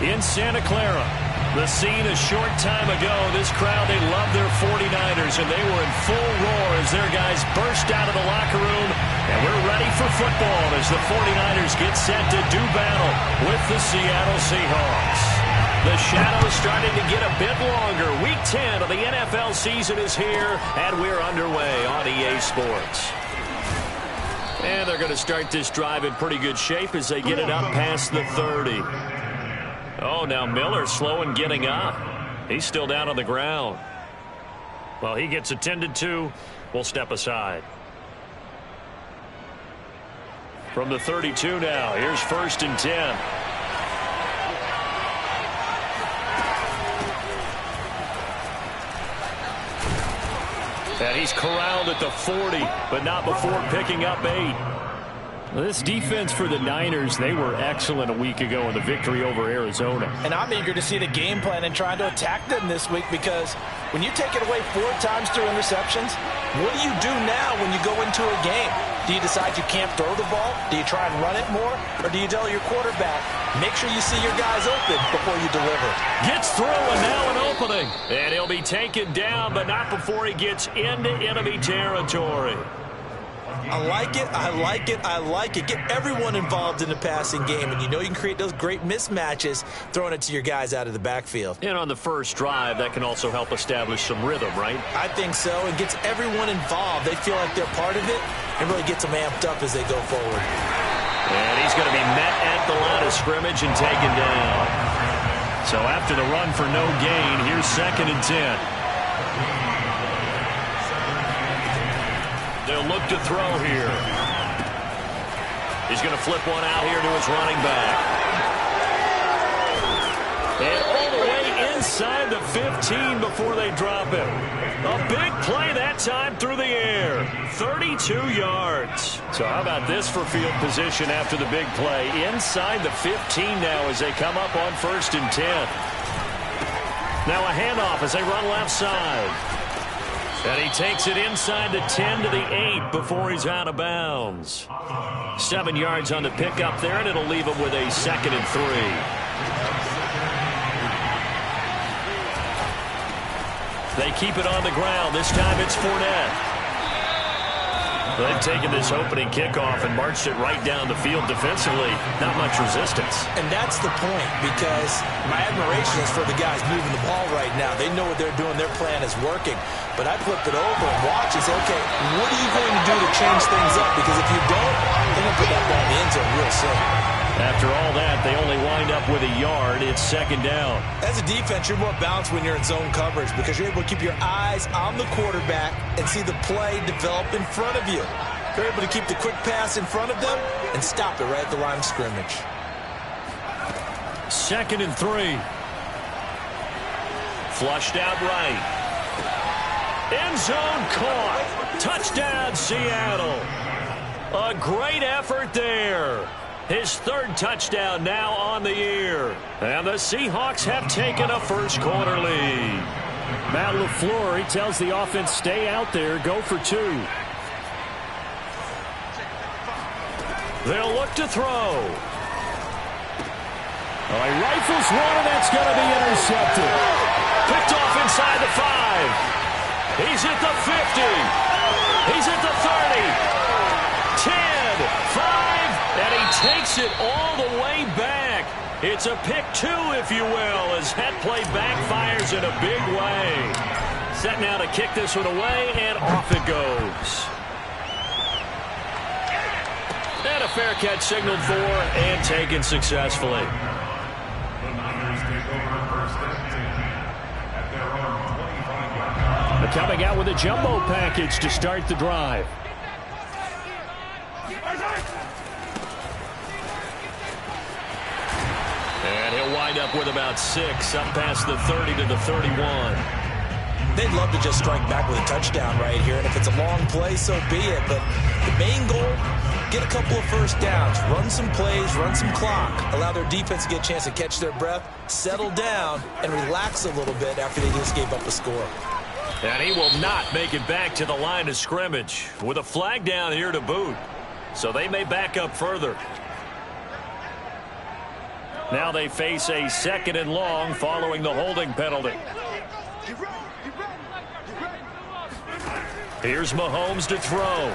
in Santa Clara. The scene a short time ago, this crowd, they love their 49ers, and they were in full roar as their guys burst out of the locker room. And we're ready for football as the 49ers get set to do battle with the Seattle Seahawks. The shadow's starting to get a bit longer. Week 10 of the NFL season is here, and we're underway on EA Sports. And they're going to start this drive in pretty good shape as they get it up past the 30. Oh, now Miller slow in getting up. He's still down on the ground. Well, he gets attended to. We'll step aside. From the 32 now, here's 1st and 10. And he's corralled at the 40, but not before picking up 8. This defense for the Niners, they were excellent a week ago in the victory over Arizona. And I'm eager to see the game plan and trying to attack them this week, because when you take it away 4 times through interceptions, what do you do now when you go into a game? Do you decide you can't throw the ball? Do you try and run it more? Or do you tell your quarterback, make sure you see your guys open before you deliver? Gets through, and now an opening. And he'll be taken down, but not before he gets into enemy territory. I like it, I like it, I like it. Get everyone involved in the passing game, and you know you can create those great mismatches throwing it to your guys out of the backfield. And on the first drive, that can also help establish some rhythm, right? I think so. It gets everyone involved. They feel like they're part of it, and really gets them amped up as they go forward. And he's going to be met at the line of scrimmage and taken down. So after the run for no gain, here's 2nd and 10. They'll look to throw here. He's going to flip one out here to his running back. And all the way inside the 15 before they drop him. A big play that time through the air. 32 yards. So how about this for field position after the big play? Inside the 15 now as they come up on 1st and 10. Now a handoff as they run left side. And he takes it inside the 10 to the 8 before he's out of bounds. 7 yards on the pickup there, and it'll leave him with a 2nd and 3. They keep it on the ground. This time it's Fournette. They've taken this opening kickoff and marched it right down the field defensively. Not much resistance. And that's the point, because my admiration is for the guys moving the ball right now. They know what they're doing. Their plan is working. But I flip it over and watch and say, okay, what are you going to do to change things up? Because if you don't, they're going to put that ball in the end zone real soon. After all that, they only wind up with a yard. It's 2nd down. As a defense, you're more balanced when you're in zone coverage, because you're able to keep your eyes on the quarterback and see the play develop in front of you. You're able to keep the quick pass in front of them and stop it right at the line of scrimmage. 2nd and 3. Flushed out right. End zone caught. Touchdown, Seattle. A great effort there. His 3rd touchdown now on the year. And the Seahawks have taken a first-quarter lead. Matt LaFleur, he tells the offense, stay out there, go for 2. They'll look to throw. Oh, he rifles one, and that's going to be intercepted. Picked off inside the 5. He's at the 50. He's at the 30. 10, 5. And he takes it all the way back. It's a pick 2, if you will, as that play backfires in a big way. Set now to kick this one away, and off it goes. And a fair catch signaled for and taken successfully. They're coming out with a jumbo package to start the drive. And he'll wind up with about 6, up past the 30 to the 31. They'd love to just strike back with a touchdown right here, and if it's a long play, so be it. But the main goal, get a couple of first downs, run some plays, run some clock, allow their defense to get a chance to catch their breath, settle down, and relax a little bit after they just gave up a score. And he will not make it back to the line of scrimmage with a flag down here to boot. So they may back up further. Now they face a 2nd and long following the holding penalty. Here's Mahomes to throw.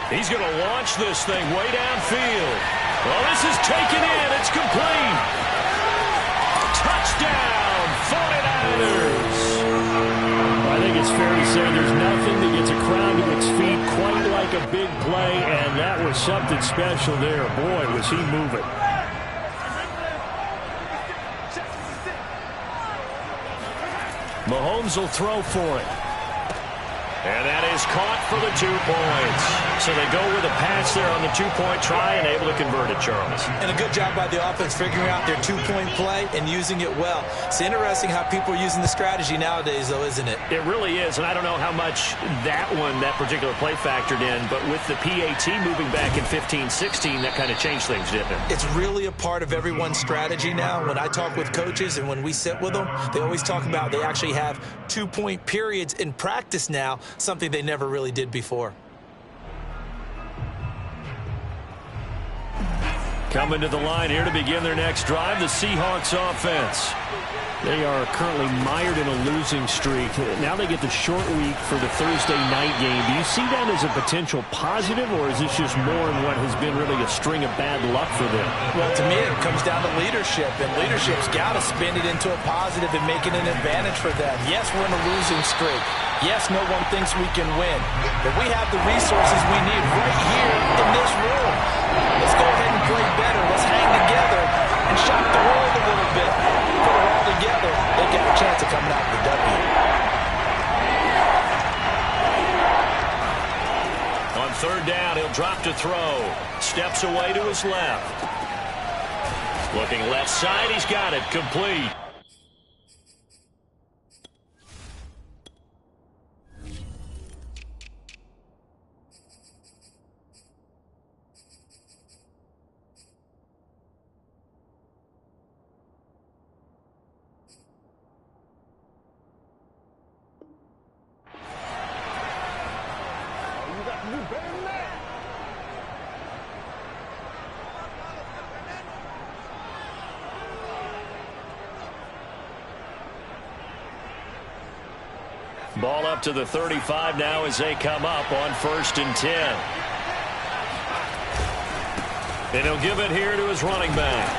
He's going to launch this thing way downfield. Well, this is taken in. It's complete. Touchdown, 49ers. I think it's fair to say there's nothing that gets a crowd to its feet quite like a big play, and that was something special there. Boy, was he moving. Mahomes will throw for it. And that is caught for the 2 points. So they go with a pass there on the 2-point try and able to convert it, Charles. And a good job by the offense figuring out their 2-point play and using it well. It's interesting how people are using the strategy nowadays, though, isn't it? It really is, and I don't know how much that particular play factored in, but with the PAT moving back in 15-16, that kind of changed things, didn't it? It's really a part of everyone's strategy now. When I talk with coaches and when we sit with them, they always talk about they actually have 2-point periods in practice now, something they never really did before. Coming to the line here to begin their next drive, the Seahawks offense. They are currently mired in a losing streak. Now they get the short week for the Thursday night game. Do you see that as a potential positive, or is this just more in what has been really a string of bad luck for them? Well, to me, it comes down to leadership, and leadership's got to spin it into a positive and make it an advantage for them. Yes, we're in a losing streak. Yes, no one thinks we can win, but we have the resources we need right here in this room. Let's go ahead and play better. Let's hang together and shock the world a little bit. Put it all together. They've got a chance of coming out with the W. On 3rd down, he'll drop to throw. Steps away to his left. Looking left side, he's got it. Complete. Ball up to the 35 now as they come up on 1st and 10. And he'll give it here to his running back.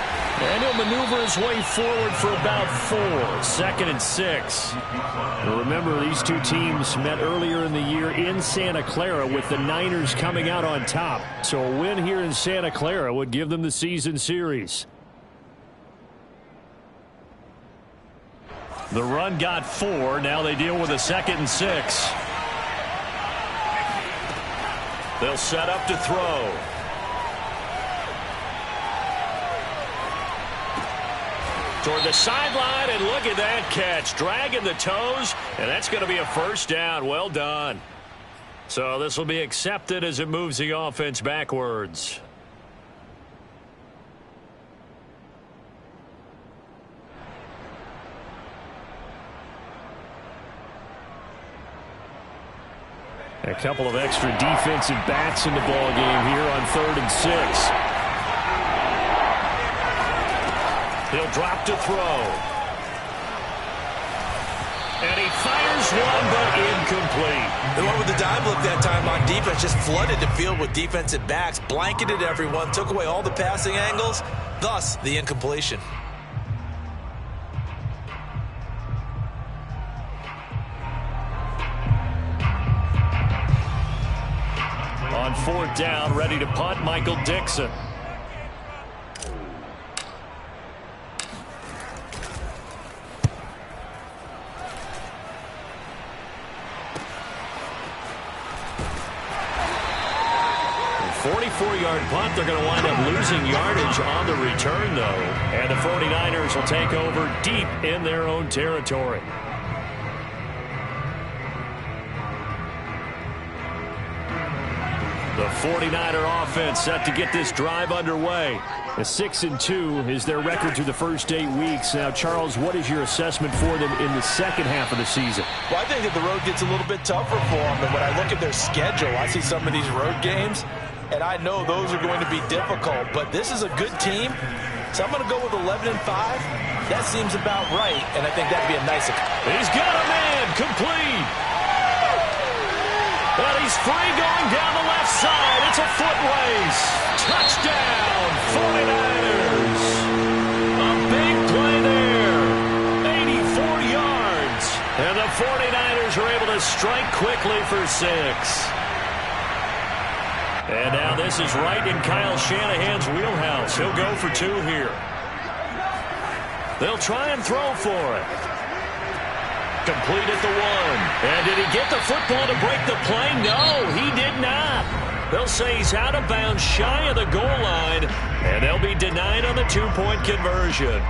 And he'll maneuver his way forward for about 4. 2nd and 6. Now remember, these two teams met earlier in the year in Santa Clara with the Niners coming out on top. So a win here in Santa Clara would give them the season series. The run got 4. Now they deal with a 2nd and 6. They'll set up to throw. Toward the sideline, and look at that catch. Dragging the toes, and that's going to be a 1st down. Well done. So this will be accepted as it moves the offense backwards. A couple of extra defensive backs in the ball game here on 3rd and 6. He'll drop to throw. And he fires one, but incomplete. The one with the dive look that time on defense just flooded the field with defensive backs, blanketed everyone, took away all the passing angles, thus the incompletion. On 4th down, ready to punt, Michael Dixon. A 44-yard punt. They're going to wind up losing yardage on the return, though. And the 49ers will take over deep in their own territory. The 49er offense set to get this drive underway. A 6-2 is their record through the first 8 weeks. Now, Charles, what is your assessment for them in the second half of the season? Well, I think that the road gets a little bit tougher for them. And when I look at their schedule, I see some of these road games, and I know those are going to be difficult. But this is a good team So I'm going to go with 11-5. That seems about right, and I think that'd be a nice... He's got a man, complete. But he's free going down the left side. It's a foot race. Touchdown, 49ers. A big play there. 84 yards. And the 49ers are able to strike quickly for 6. And now this is right in Kyle Shanahan's wheelhouse. He'll go for 2 here. They'll try and throw for it. Complete at the 1. And did he get the football to break the play? No, he did not. They'll say he's out of bounds, shy of the goal line, and they'll be denied on the 2-point conversion.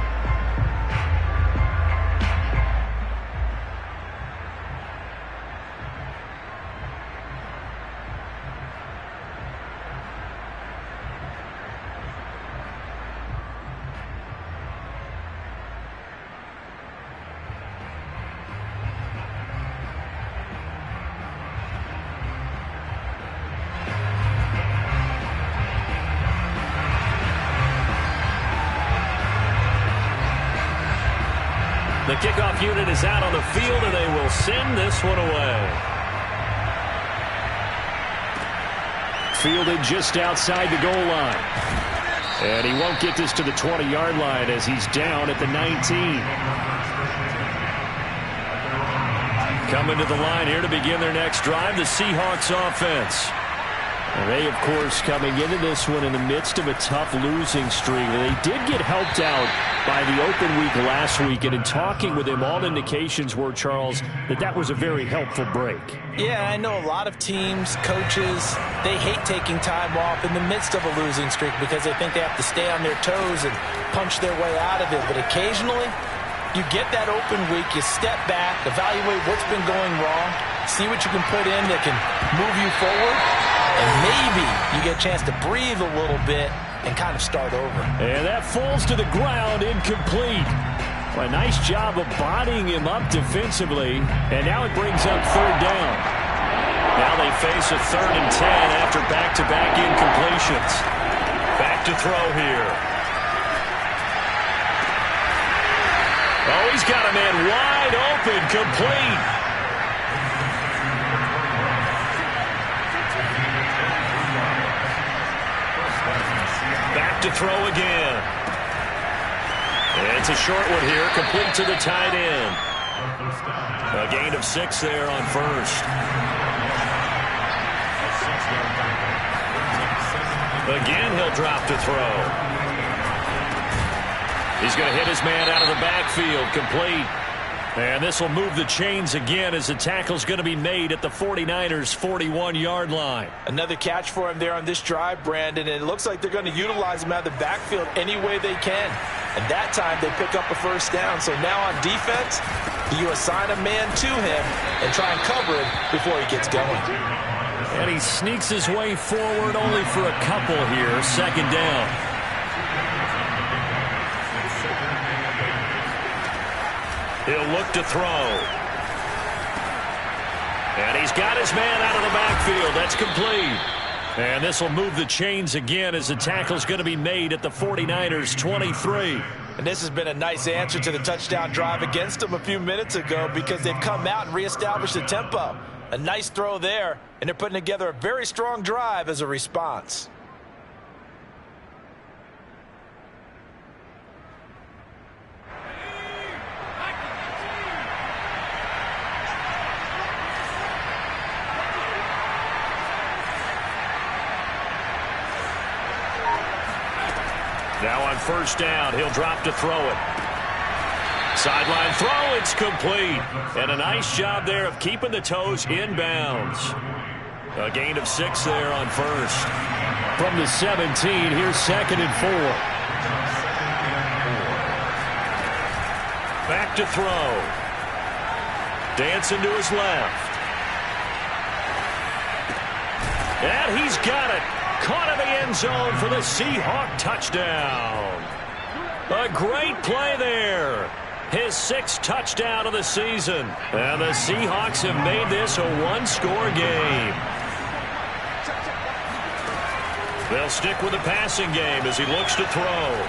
The kickoff unit is out on the field, and they will send this one away. Fielded just outside the goal line. And he won't get this to the 20-yard line as he's down at the 19. Coming to the line here to begin their next drive, the Seahawks offense. And they, of course, coming into this one in the midst of a tough losing streak. They did get helped out by the open week last week, and in talking with him, all indications were, Charles, that was a very helpful break. Yeah, I know a lot of teams, coaches, they hate taking time off in the midst of a losing streak because they think they have to stay on their toes and punch their way out of it. But occasionally, you get that open week, you step back, evaluate what's been going wrong, see what you can put in that can move you forward, and maybe you get a chance to breathe a little bit and kind of start over. And that falls to the ground, incomplete. Well, a nice job of bodying him up defensively, and now it brings up 3rd down. Now they face a 3rd and 10 after back-to-back incompletions. Back to throw here. Oh, he's got a man wide open, complete. Back to throw again. It's a short one here, complete to the tight end. A gain of 6 there on 1st. Again, he'll drop to throw. He's going to hit his man out of the backfield, complete. And this will move the chains again as the tackle's going to be made at the 49ers' 41-yard line. Another catch for him there on this drive, Brandon, and it looks like they're going to utilize him out of the backfield any way they can. And that time they pick up a 1st down. So now on defense, you assign a man to him and try and cover him before he gets going. And he sneaks his way forward only for a couple here. 2nd down. He'll look to throw. And he's got his man out of the backfield. That's complete. And this will move the chains again as the tackle's going to be made at the 49ers' 23. And this has been a nice answer to the touchdown drive against them a few minutes ago because they've come out and reestablished the tempo. A nice throw there, and they're putting together a very strong drive as a response. Now on 1st down, he'll drop to throw it. Sideline throw, it's complete. And a nice job there of keeping the toes inbounds. A gain of 6 there on 1st. From the 17, here's 2nd and 4. Back to throw. Dancing to his left. And he's got it. Caught in the end zone for the Seahawk touchdown. A great play there. His 6th touchdown of the season. And the Seahawks have made this a 1-score game. They'll stick with the passing game as he looks to throw.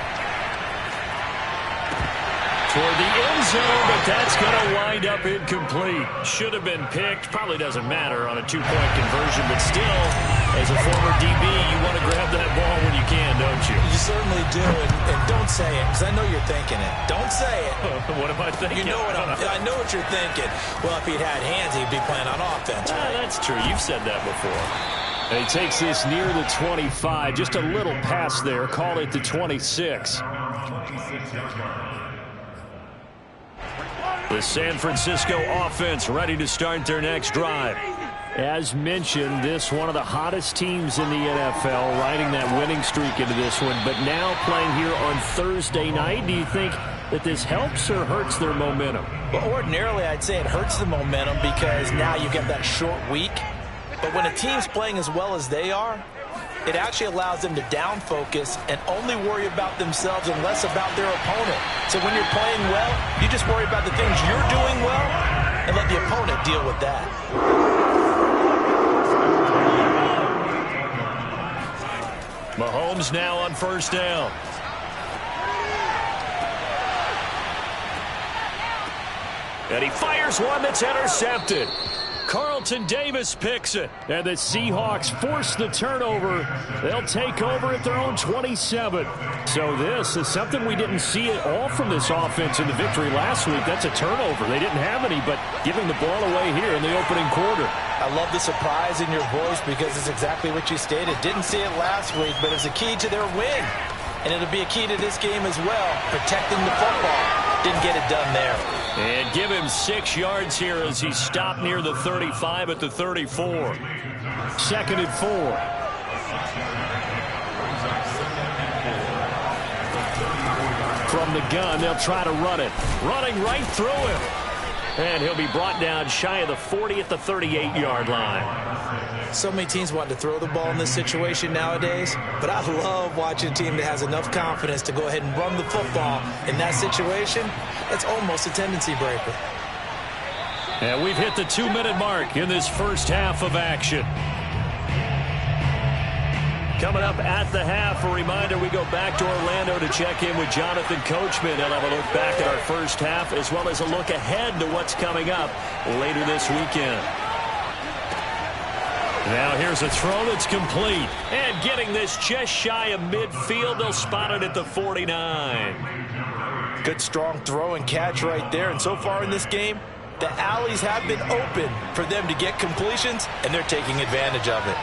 toward the end zone, but that's going to wind up incomplete. Should have been picked. Probably doesn't matter on a two-point conversion, but still, as a former DB, you want to grab that ball when you can, don't you? You certainly do, and don't say it, because I know you're thinking it. Don't say it. What am I thinking? You know I know what you're thinking. Well, if he'd had hands, he'd be playing on offense. Right? That's true. You've said that before. And he takes this near the 25. Just a little pass there. Call it the 26. The San Francisco offense ready to start their next drive. As mentioned, this one of the hottest teams in the NFL, riding that winning streak into this one, but now playing here on Thursday night. Do you think that this helps or hurts their momentum? Well, ordinarily, I'd say it hurts the momentum because now you get that short week. But when a team's playing as well as they are, it actually allows them to down focus and only worry about themselves and less about their opponent. So when you're playing well, you just worry about the things you're doing well and let the opponent deal with that. Mahomes now on first down. And he fires one that's intercepted. Carlton Davis picks it. And the Seahawks force the turnover. They'll take over at their own 27. So this is something we didn't see at all from this offense in the victory last week. That's a turnover. They didn't have any, but giving the ball away here in the opening quarter. I love the surprise in your voice because it's exactly what you stated. Didn't see it last week, but it's a key to their win. And it'll be a key to this game as well, protecting the football. Didn't get it done there. And give him 6 yards here as he stopped near the 35 at the 34. Second and 4. From the gun, they'll try to run it. Running right through him. And he'll be brought down shy of the 40 at the 38-yard line. So many teams want to throw the ball in this situation nowadays, but I love watching a team that has enough confidence to go ahead and run the football. In that situation, that's almost a tendency breaker. And we've hit the 2-minute mark in this first half of action. Coming up at the half, a reminder, we go back to Orlando to check in with Jonathan Coachman. He'll have a look back at our first half as well as a look ahead to what's coming up later this weekend. Now here's a throw that's complete. And getting this just shy of midfield, they'll spot it at the 49. Good strong throw and catch right there. And so far in this game, the alleys have been open for them to get completions, and they're taking advantage of it.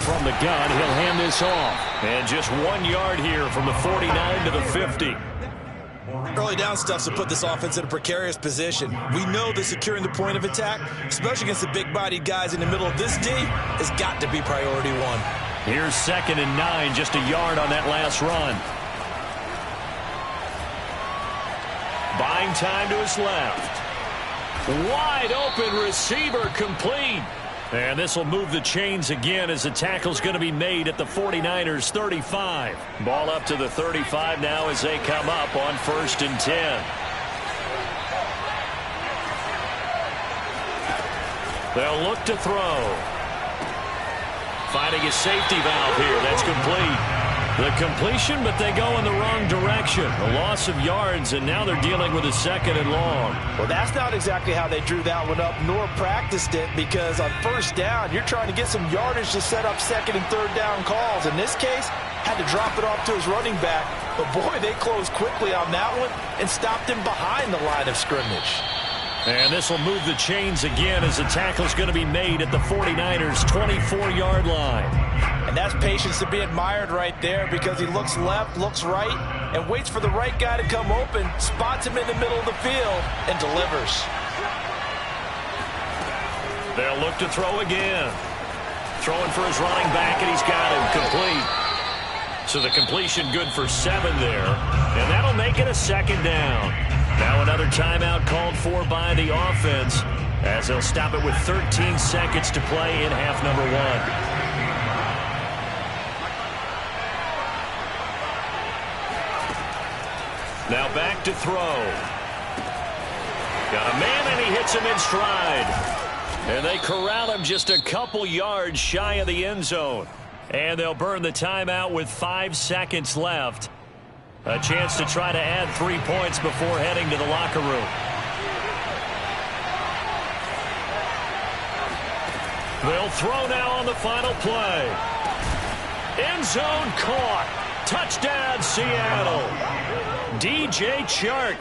From the gun, he'll hand this off. And just 1 yard here from the 49 to the 50. Early down stuff's to put this offense in a precarious position. We know that securing the point of attack, especially against the big-bodied guys in the middle of this D, has got to be priority one. Here's 2nd and 9, just a yard on that last run. Buying time to his left. Wide open receiver complete. And this will move the chains again as the tackle's going to be made at the 49ers 35. Ball up to the 35 now as they come up on 1st and 10. They'll look to throw. Finding a safety valve here. That's complete. The completion, but they go in the wrong direction. A loss of yards, and now they're dealing with a 2nd and long. Well, that's not exactly how they drew that one up, nor practiced it, because on 1st down, you're trying to get some yardage to set up 2nd and 3rd down calls. In this case, had to drop it off to his running back. But, boy, they closed quickly on that one and stopped him behind the line of scrimmage. And this will move the chains again as the tackle's going to be made at the 49ers 24-yard line. And that's patience to be admired right there because he looks left, looks right, and waits for the right guy to come open, spots him in the middle of the field, and delivers. They'll look to throw again. Throwing for his running back, and he's got him complete. So the completion good for 7 there, and that'll make it a 2nd down. Now another timeout called for by the offense as they'll stop it with 13 seconds to play in half number 1. Now back to throw. Got a man, and he hits him in stride. And they corral him just a couple yards shy of the end zone. And they'll burn the timeout with 5 seconds left. A chance to try to add 3 points before heading to the locker room. They'll throw now on the final play. End zone caught. Touchdown, Seattle. DJ Chark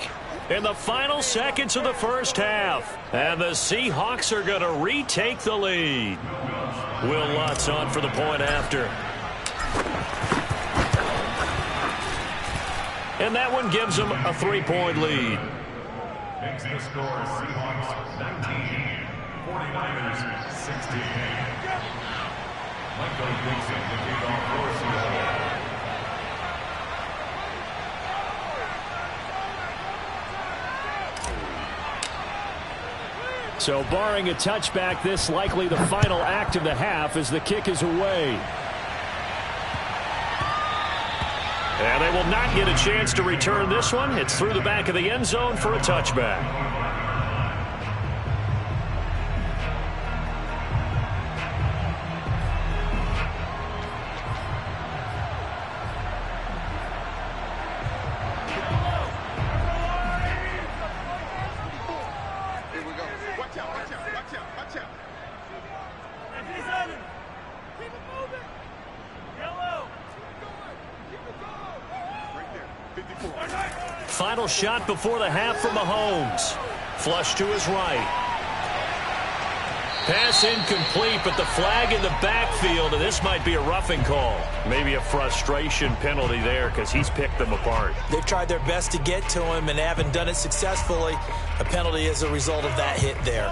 in the final seconds of the first half. And the Seahawks are going to retake the lead. Will Lutz on for the point after. And that one gives them a 3-point lead. Makes the score Seahawks 19, 49ers 16. Michael Dixon, the kickoff for Seattle. So barring a touchback, this likely the final act of the half as the kick is away. And they will not get a chance to return this one. It's through the back of the end zone for a touchback. Final shot before the half from Mahomes. Flush to his right. Pass incomplete, but the flag in the backfield, and this might be a roughing call. Maybe a frustration penalty there because he's picked them apart. They've tried their best to get to him and haven't done it successfully. A penalty is a result of that hit there.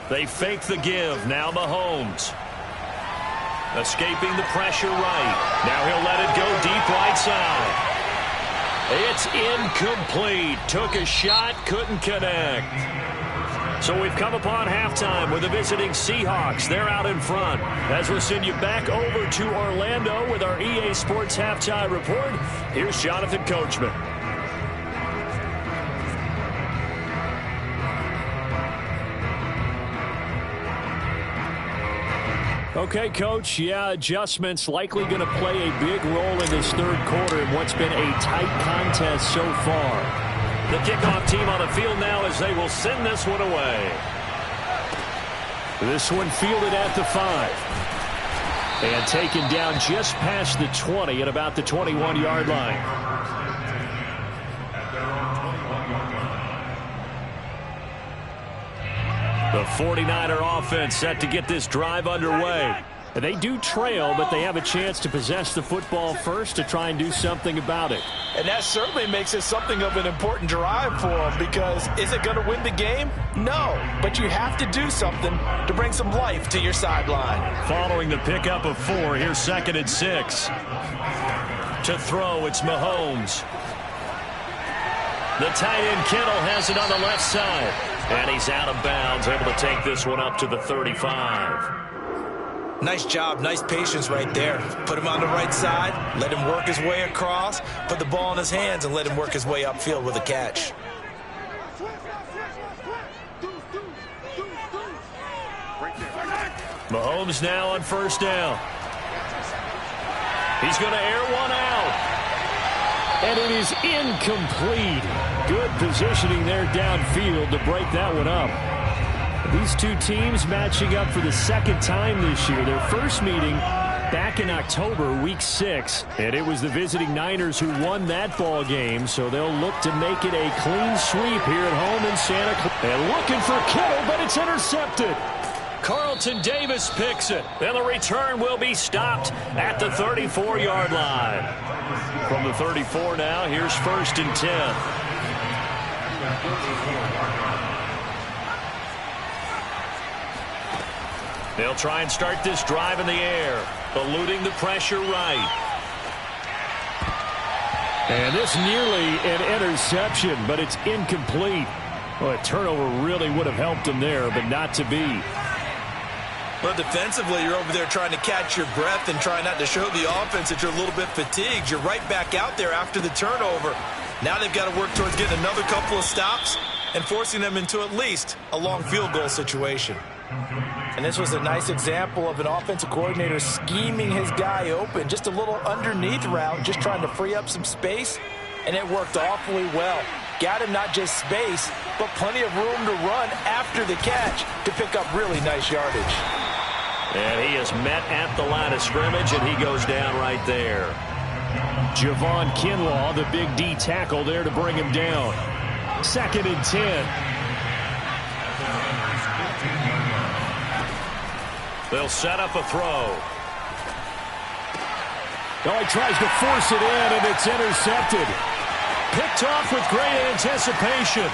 They fake the give. Now Mahomes. Escaping the pressure right. Now he'll let it go deep right side. It's incomplete. Took a shot, couldn't connect. So we've come upon halftime with the visiting Seahawks. They're out in front. As we'll send you back over to Orlando with our EA Sports Halftime Report, here's Jonathan Coachman. Okay, Coach, adjustments likely going to play a big role in this third quarter in what's been a tight contest so far. The kickoff team on the field now as they will send this one away. This one fielded at the 5. And taken down just past the 20 at about the 21-yard line. The 49er offense set to get this drive underway. They do trail, but they have a chance to possess the football first to try and do something about it. And that certainly makes it something of an important drive for them, because is it going to win the game? No, but you have to do something to bring some life to your sideline. Following the pickup of 4, here's 2nd and 6. To throw, it's Mahomes. The tight end Kittle has it on the left side. And he's out of bounds, able to take this one up to the 35. Nice job, nice patience right there. Put him on the right side, let him work his way across, put the ball in his hands, and let him work his way upfield with a catch. Mahomes now on 1st down. He's going to air one out. And it is incomplete. Good positioning there downfield to break that one up. These two teams matching up for the 2nd time this year. Their first meeting back in October, week 6. And it was the visiting Niners who won that ball game. So they'll look to make it a clean sweep here at home in Santa Clara. And looking for Kittle, but it's intercepted. Carlton Davis picks it. And the return will be stopped at the 34-yard line. From the 34 now, here's 1st and 10. They'll try and start this drive in the air, eluding the pressure right. And this nearly an interception, but it's incomplete. Well, a turnover really would have helped them there, but not to be. Well, defensively, you're over there trying to catch your breath and try not to show the offense that you're a little bit fatigued. You're right back out there after the turnover. Now they've got to work towards getting another couple of stops and forcing them into at least a long field goal situation. And this was a nice example of an offensive coordinator scheming his guy open. Just a little underneath route, just trying to free up some space, and it worked awfully well. Got him not just space, but plenty of room to run after the catch to pick up really nice yardage. And he is met at the line of scrimmage, and he goes down right there. Javon Kinlaw, the big D tackle there to bring him down. 2nd and 10. They'll set up a throw. Oh, he tries to force it in, and it's intercepted. Picked off with great anticipation.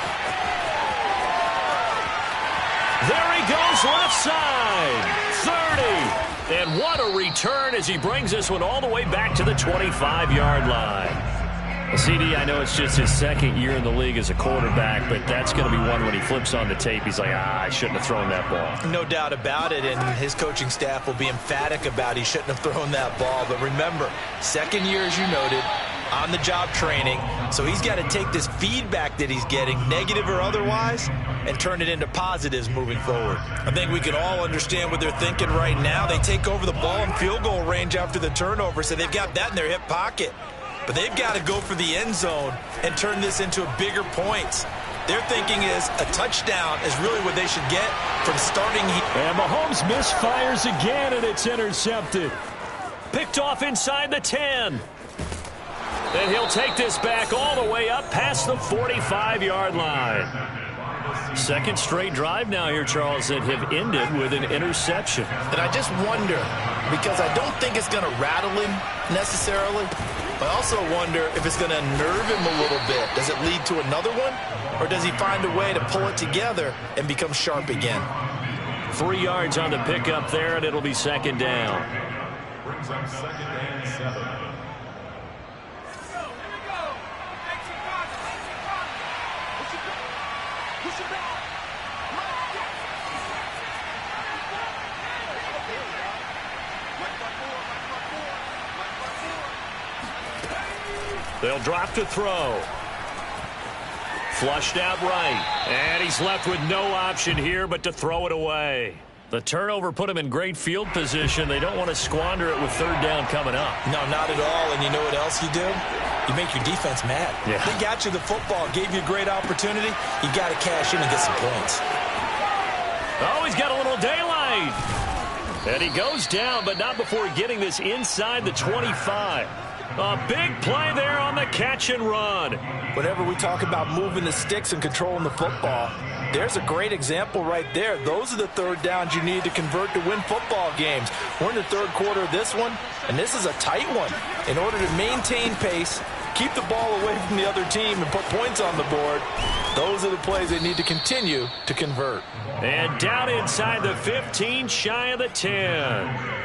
There he goes, left side. 30. And what a return as he brings this one all the way back to the 25-yard line. CD, I know it's just his 2nd year in the league as a quarterback, but that's going to be one when he flips on the tape. He's like, I shouldn't have thrown that ball. No doubt about it, and his coaching staff will be emphatic about he shouldn't have thrown that ball. But remember, 2nd year, as you noted, on-the-job training, so he's got to take this feedback that he's getting, negative or otherwise, and turn it into positives moving forward. I think we can all understand what they're thinking right now. They take over the ball in field goal range after the turnover, so they've got that in their hip pocket. But they've got to go for the end zone and turn this into a bigger points. Their thinking is a touchdown is really what they should get from starting here. And Mahomes misfires again, and it's intercepted. Picked off inside the 10. And he'll take this back all the way up past the 45-yard line. 2nd straight drive now here, Charles, that have ended with an interception. And I just wonder, because I don't think it's going to rattle him necessarily, I also wonder if it's going to nerve him a little bit. Does it lead to another one? Or does he find a way to pull it together and become sharp again? 3 yards on the pickup there, and it'll be 2nd down. Brings up 2nd and 7. They'll drop to throw. Flushed out right. And he's left with no option here but to throw it away. The turnover put him in great field position. They don't want to squander it with 3rd down coming up. No, not at all. And you know what else you do? You make your defense mad. Yeah. They got you the football, gave you a great opportunity. You got to cash in and get some points. Oh, he's got a little daylight. And he goes down, but not before getting this inside the 25. A big play there on the catch and run. Whenever we talk about moving the sticks and controlling the football, there's a great example right there. Those are the 3rd downs you need to convert to win football games. We're in the 3rd quarter of this one, and this is a tight one. In order to maintain pace, keep the ball away from the other team, and put points on the board, those are the plays they need to continue to convert. And down inside the 15, shy of the 10.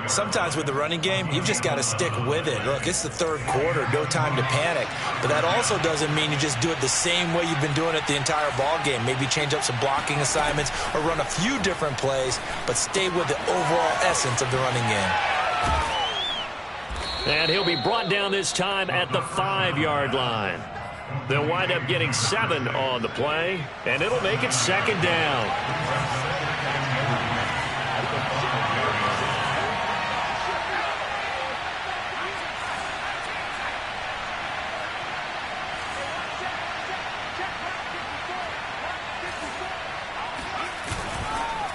Sometimes with the running game, you've just got to stick with it. Look, it's the 3rd quarter, no time to panic. But that also doesn't mean you just do it the same way you've been doing it the entire ball game. Maybe change up some blocking assignments or run a few different plays, but stay with the overall essence of the running game. And he'll be brought down this time at the 5-yard line. They'll wind up getting 7 on the play, and it'll make it 2nd down.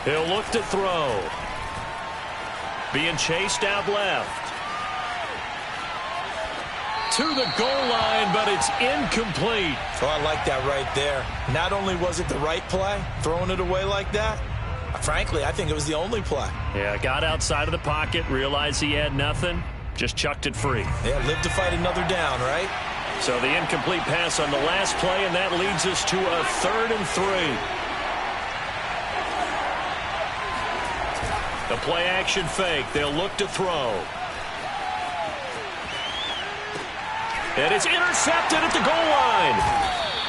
He'll look to throw. Being chased out left. To the goal line, but it's incomplete. Oh, I like that right there. Not only was it the right play, throwing it away like that, frankly, I think it was the only play. Yeah, got outside of the pocket, realized he had nothing, just chucked it free. Yeah, live to fight another down, right? So the incomplete pass on the last play, and that leads us to a 3rd and 3. The play action fake. They'll look to throw. And it's intercepted at the goal line.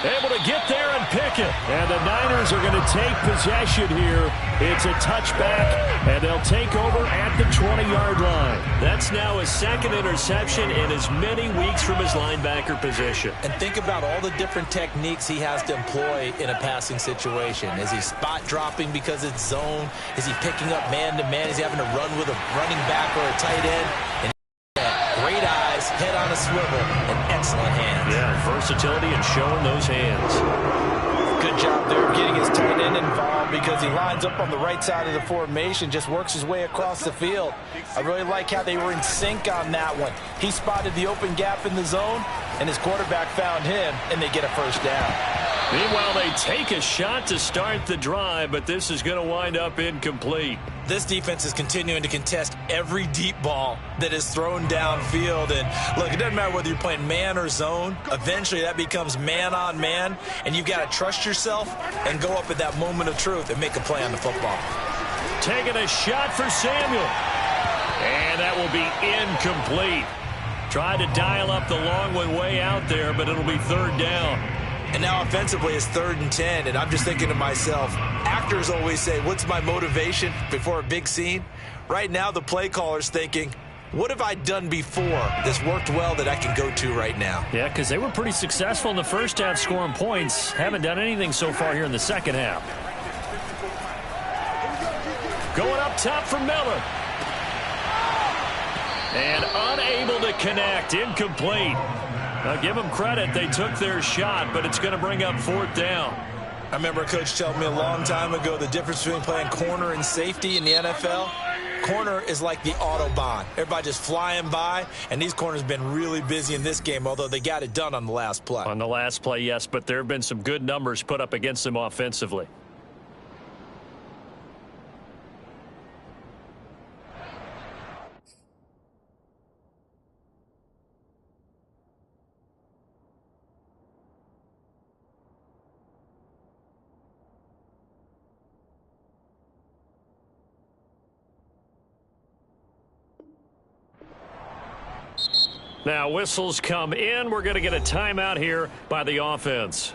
Able to get there and pick it. And the Niners are going to take possession here. It's a touchback, and they'll take over at the 20-yard line. That's now his second interception in as many weeks from his linebacker position. And think about all the different techniques he has to employ in a passing situation. Is he spot dropping because it's zone? Is he picking up man-to-man? Is he having to run with a running back or a tight end? And great eyes, head on a swivel, and excellent hands. Yeah, versatility and showing those hands. Good job there of getting his tight end involved because he lines up on the right side of the formation, just works his way across the field. I really like how they were in sync on that one. He spotted the open gap in the zone, and his quarterback found him, and they get a first down. Meanwhile, they take a shot to start the drive, but this is going to wind up incomplete. This defense is continuing to contest every deep ball that is thrown downfield. And, look, it doesn't matter whether you're playing man or zone. Eventually, that becomes man-on-man, and you've got to trust yourself and go up at that moment of truth and make a play on the football. Taking a shot for Samuel. And that will be incomplete. Tried to dial up the long one way out there, but it'll be third down. And now offensively it's 3rd and 10, and I'm just thinking to myself, actors always say, what's my motivation before a big scene? Right now the play caller's thinking, what have I done before that's worked well that I can go to right now? Yeah, because they were pretty successful in the first half scoring points. Haven't done anything so far here in the second half. Going up top for Miller. And unable to connect. Incomplete. Now, give them credit. They took their shot, but it's going to bring up 4th down. I remember a coach telling me a long time ago the difference between playing corner and safety in the NFL. Corner is like the Autobahn. Everybody just flying by, and these corners have been really busy in this game, although they got it done on the last play. On the last play, yes, but there have been some good numbers put up against them offensively. Now, whistles come in. We're going to get a timeout here by the offense.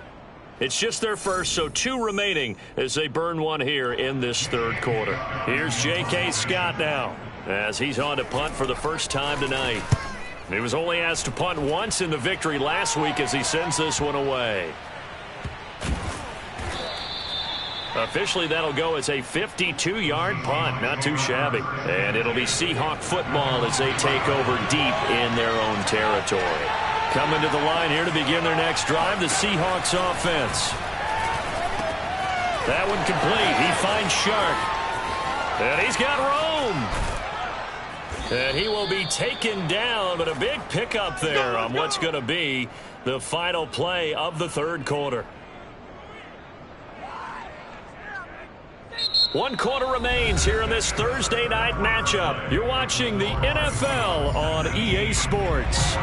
It's just their first, so 2 remaining as they burn one here in this 3rd quarter. Here's J.K. Scott now as he's on to punt for the first time tonight. He was only asked to punt once in the victory last week as he sends this one away. Officially, that'll go as a 52-yard punt. Not too shabby. And it'll be Seahawk football as they take over deep in their own territory. Coming to the line here to begin their next drive, the Seahawks offense. That one complete. He finds Shark. And he's got Rome. And he will be taken down, but a big pickup there on what's going to be the final play of the 3rd quarter. 1 quarter remains here in this Thursday night matchup. You're watching the NFL on EA Sports.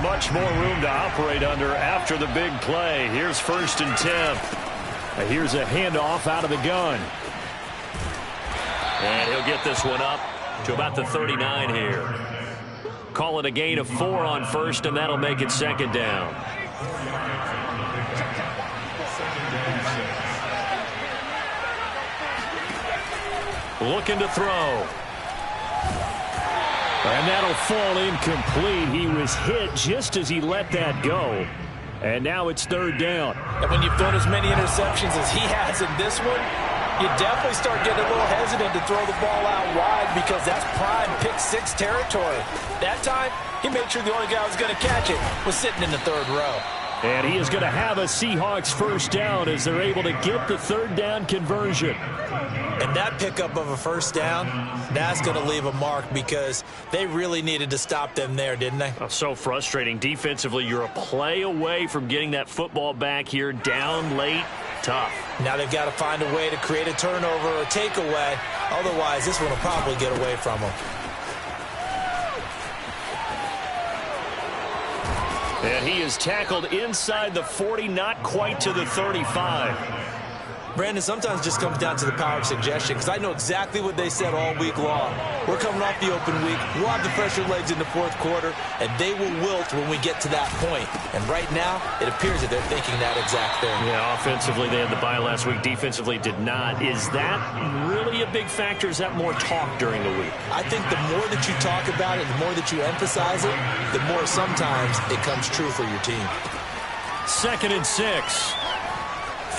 Much more room to operate under after the big play. Here's 1st and 10. Here's a handoff out of the gun. And he'll get this one up to about the 39 here. Call it a gain of 4 on 1st, and that'll make it 2nd down. Looking to throw. And that'll fall incomplete. He was hit just as he let that go. And now it's 3rd down. And when you've thrown as many interceptions as he has in this one, you definitely start getting a little hesitant to throw the ball out wide because that's prime pick-6 territory. That time, he made sure the only guy who was going to catch it was sitting in the 3rd row. And he is going to have a Seahawks first down as they're able to get the 3rd down conversion. And that pickup of a first down, that's going to leave a mark because they really needed to stop them there, didn't they? Oh, so frustrating. Defensively, you're a play away from getting that football back here down late. Tough. Now they've got to find a way to create a turnover or takeaway. Otherwise, this one will probably get away from them. And he is tackled inside the 40, not quite to the 35. Brandon, sometimes it just comes down to the power of suggestion, because I know exactly what they said all week long. We're coming off the open week. We'll have the fresher legs in the fourth quarter, and they will wilt when we get to that point. And right now, it appears that they're thinking that exact thing. Yeah, offensively, they had the bye last week. Defensively, did not. Is that really a big factor? Is that more talk during the week? I think the more that you talk about it, the more that you emphasize it, the more sometimes it comes true for your team. 2nd and 6.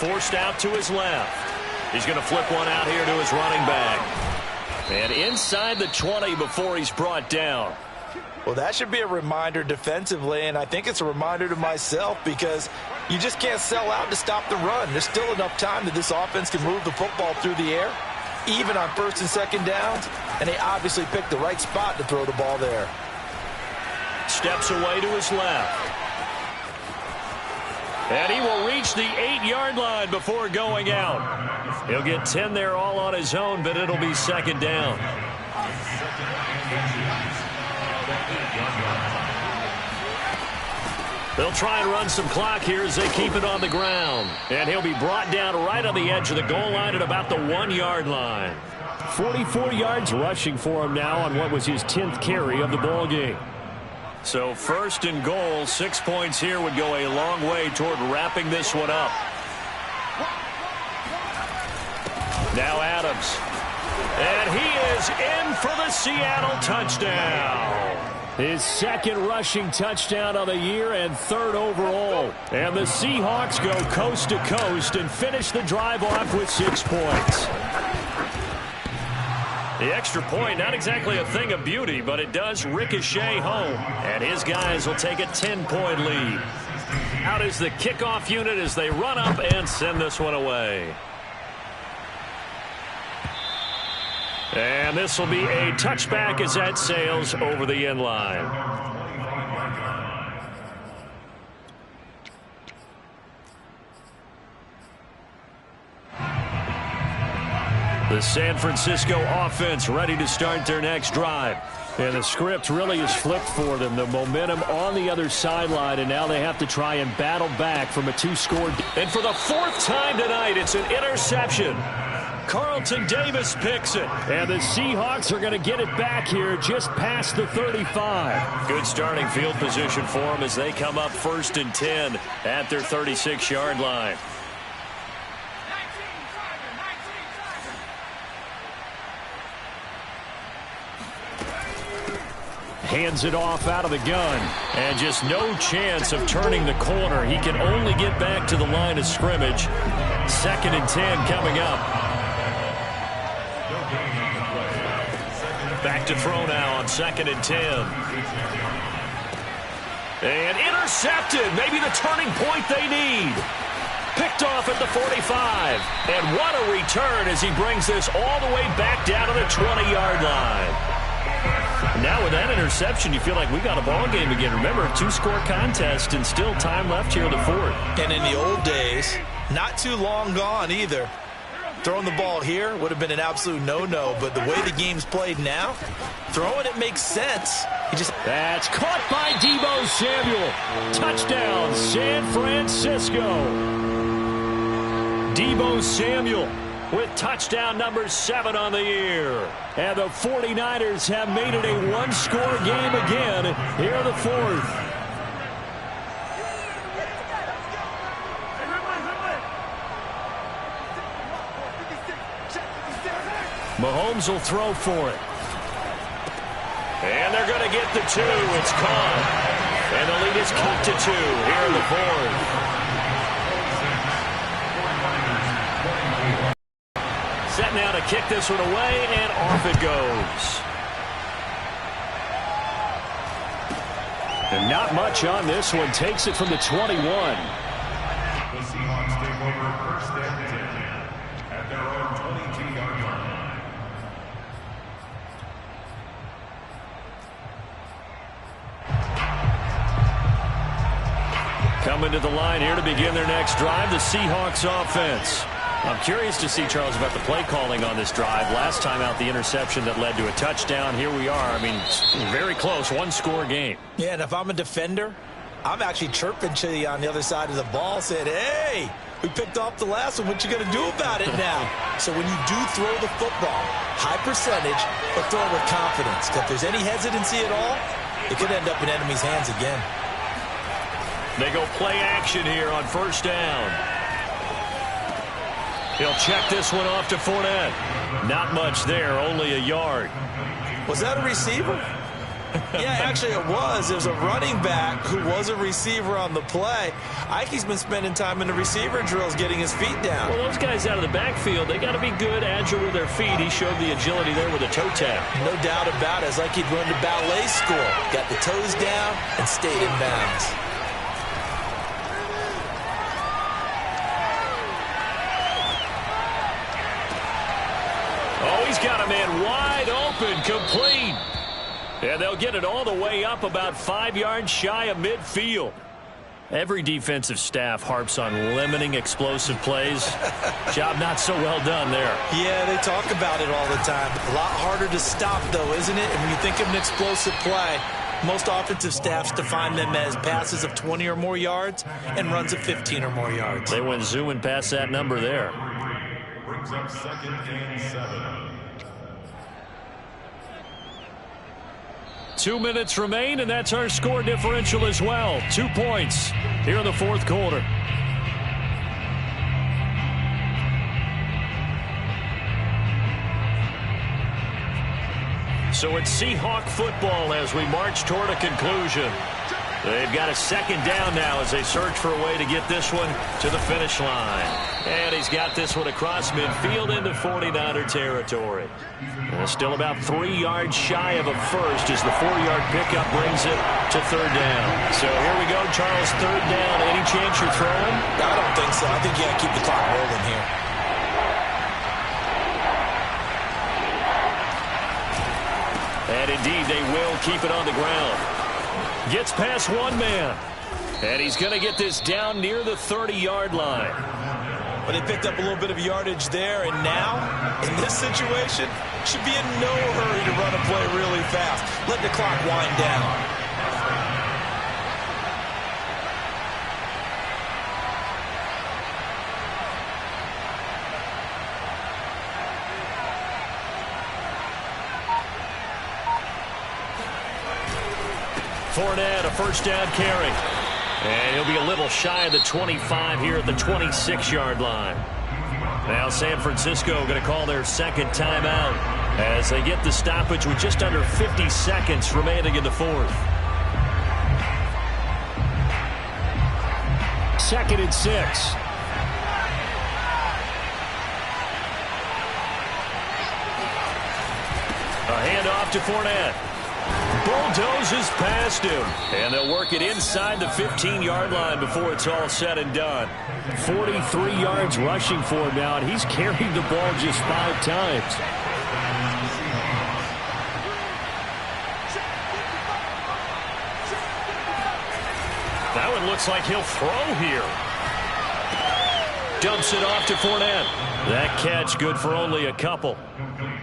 Forced out to his left. He's going to flip one out here to his running back. And inside the 20 before he's brought down. Well, that should be a reminder defensively, and I think it's a reminder to myself, because you just can't sell out to stop the run. There's still enough time that this offense can move the football through the air, even on 1st and 2nd downs, and they obviously picked the right spot to throw the ball there. Steps away to his left. And he will reach the 8-yard line before going out. He'll get 10 there all on his own, but it'll be 2nd down. They'll try and run some clock here as they keep it on the ground. And he'll be brought down right on the edge of the goal line at about the 1-yard line. 44 yards rushing for him now on what was his 10th carry of the ball game. So 1st and goal, 6 points here would go a long way toward wrapping this one up. Now Adams. And he is in for the Seattle touchdown. His 2nd rushing touchdown of the year and 3rd overall. And the Seahawks go coast to coast and finish the drive off with 6 points. The extra point, not exactly a thing of beauty, but it does ricochet home. And his guys will take a 10-point lead. Out is the kickoff unit as they run up and send this one away. And this will be a touchback as that sails over the end line. The San Francisco offense ready to start their next drive. And the script really is flipped for them. The momentum on the other sideline, and now they have to try and battle back from a 2-score. And for the 4th time tonight, it's an interception. Carlton Davis picks it. And the Seahawks are going to get it back here just past the 35. Good starting field position for them as they come up 1st and 10 at their 36-yard line. Hands it off out of the gun. And just no chance of turning the corner. He can only get back to the line of scrimmage. 2nd and 10 coming up. Back to throw now on 2nd and 10. And intercepted. Maybe the turning point they need. Picked off at the 45. And what a return as he brings this all the way back down to the 20-yard line. Now with that interception, you feel like we got a ball game again. Remember, 2-score contest and still time left here in the 4th. And in the old days, not too long gone either. Throwing the ball here would have been an absolute no-no, but the way the game's played now, throwing it makes sense. That's caught by Deebo Samuel. Touchdown, San Francisco. Deebo Samuel with touchdown number 7 on the year. And the 49ers have made it a 1-score game again here in the 4th. Mahomes will throw for it. And they're going to get the 2. It's caught. And the lead is cut to 2 here in the 4th. Set now to kick this one away, and off it goes. And not much on this one. Takes it from the 21. The Seahawks take over 1st and 10 at their own 22-yard line. Coming to the line here to begin their next drive, the Seahawks offense. I'm curious to see, Charles, about the play calling on this drive. Last time out, the interception that led to a touchdown. Here we are. I mean, very close, 1-score game. Yeah, and if I'm a defender, I'm actually chirping to you on the other side of the ball, saying, hey, We picked off the last one. What you going to do about it now? So when you do throw the football, high percentage, but throw it with confidence. If there's any hesitancy at all, it could end up in enemy's hands again. They go play action here on first down. He'll check this one off to Fournette. Not much there, only a yard. Was that a receiver? Yeah, actually it was. It was a running back who was a receiver on the play. Ike's been spending time in the receiver drills getting his feet down. Well, those guys out of the backfield, they got to be good, agile with their feet. He showed the agility there with a toe tap. No doubt about it. It's like he'd run to ballet school. Got the toes down and stayed in bounds. Oh, he's got a man wide open, complete. And they'll get it all the way up about 5 yards shy of midfield. Every defensive staff harps on limiting explosive plays. Job not so well done there. Yeah, they talk about it all the time. A lot harder to stop, though, isn't it? And when you think of an explosive play, most offensive staffs define them as passes of 20 or more yards and runs of 15 or more yards. They went zooming past that number there. Brings up 2nd and 7. 2 minutes remain, and that's our score differential as well. 2 points here in the fourth quarter. So it's Seahawk football as we march toward a conclusion. They've got a second down now as they search for a way to get this one to the finish line. And he's got this one across midfield into 49er territory. And still about 3 yards shy of a first as the 4-yard pickup brings it to third down. So here we go, Charles, third down. Any chance you're throwing? I don't think so. I think you got to keep the clock rolling here. And indeed, they will keep it on the ground. Gets past one man. And he's going to get this down near the 30-yard line. But they picked up a little bit of yardage there, and now, in this situation, should be in no hurry to run a play really fast. Let the clock wind down. Fournette, a first down carry. And he'll be a little shy of the 25 here at the 26-yard line. Now San Francisco going to call their second timeout as they get the stoppage with just under 50 seconds remaining in the fourth. 2nd and 6. A handoff to Fournette. Bulldozes past him, and they'll work it inside the 15-yard line before it's all said and done. 43 yards rushing for him now, and he's carried the ball just 5 times. That one looks like he'll throw here. Dumps it off to Fournette. That catch good for only a couple.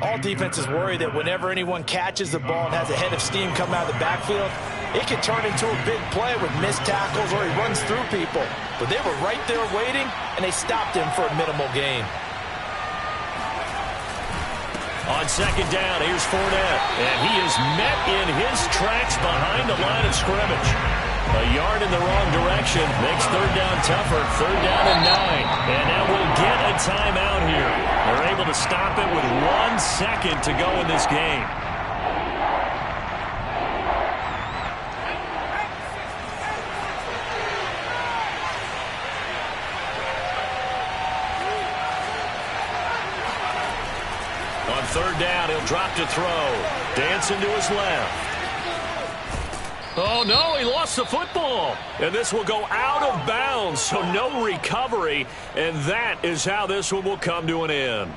All defenses worry that whenever anyone catches the ball and has a head of steam come out of the backfield, it can turn into a big play with missed tackles or he runs through people. But they were right there waiting, and they stopped him for a minimal gain. On second down, here's Fournette. And he is met in his tracks behind the line of scrimmage. A yard in the wrong direction makes third down tougher. Third down and 9. And now we'll get a timeout here. They're able to stop it with 1 second to go in this game. On third down, he'll drop to throw. Dancing to his left. Oh, no, he lost the football. And this will go out of bounds, so no recovery. And that is how this one will come to an end.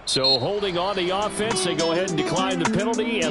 So holding on the offense, they go ahead and decline the penalty.